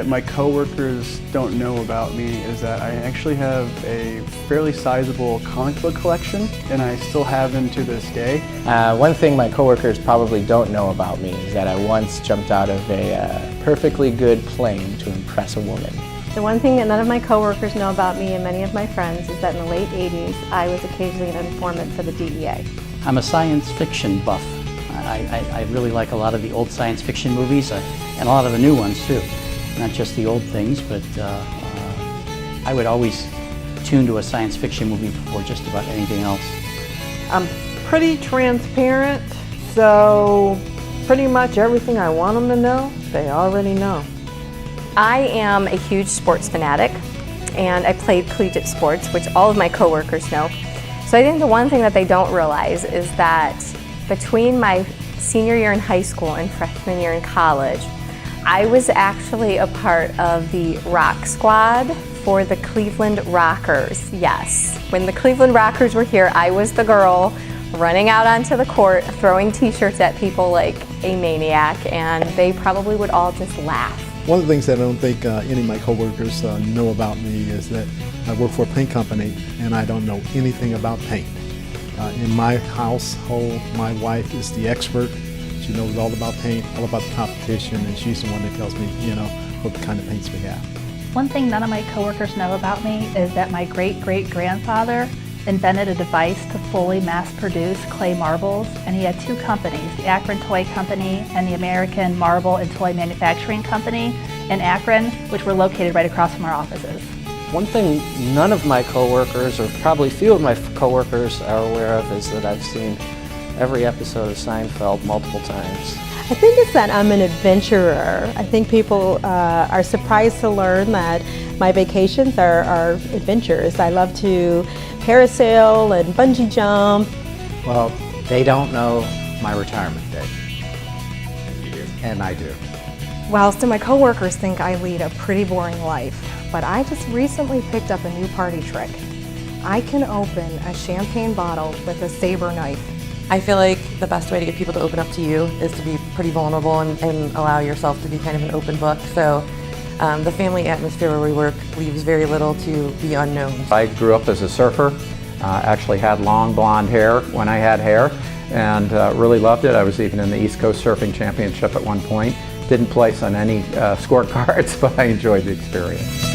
my coworkers don't know about me is that I actually have a fairly sizable comic book collection, and I still have them to this day. One thing my coworkers probably don't know about me is that I once jumped out of a perfectly good plane to impress a woman. The one thing that none of my coworkers know about me and many of my friends is that in the late 80s, I was occasionally an informant for the DEA. I'm a science fiction buff. I really like a lot of the old science fiction movies and a lot of the new ones too. Not just the old things, but I would always tune to a science fiction movie before just about anything else. I'm pretty transparent, so pretty much everything I want them to know, they already know. I am a huge sports fanatic, and I played collegiate sports, which all of my coworkers know. So I think the one thing that they don't realize is that between my senior year in high school and freshman year in college, I was actually a part of the rock squad for the Cleveland Rockers. Yes, when the Cleveland Rockers were here, I was the girl running out onto the court, throwing t-shirts at people like a maniac, and they probably would all just laugh. One of the things that I don't think any of my coworkers know about me is that I work for a paint company and I don't know anything about paint. In my household, my wife is the expert. She knows all about paint, all about the competition, and she's the one that tells me, what kind of paints we have. One thing none of my coworkers know about me is that my great-great-grandfather invented a device to fully mass-produce clay marbles, and he had two companies, the Akron Toy Company and the American Marble and Toy Manufacturing Company in Akron, which were located right across from our offices. One thing none of my coworkers, or probably few of my coworkers, are aware of is that I've seen every episode of Seinfeld multiple times. I think it's that I'm an adventurer. I think people are surprised to learn that my vacations are adventures. I love to parasail and bungee jump. Well, they don't know my retirement date. And I do. Well, so my coworkers think I lead a pretty boring life, but I just recently picked up a new party trick. I can open a champagne bottle with a saber knife. I feel like the best way to get people to open up to you is to be pretty vulnerable and allow yourself to be kind of an open book. So the family atmosphere where we work leaves very little to the unknown. I grew up as a surfer, actually had long blonde hair when I had hair, and really loved it. I was even in the East Coast Surfing Championship at one point. Didn't place on any scorecards, but I enjoyed the experience.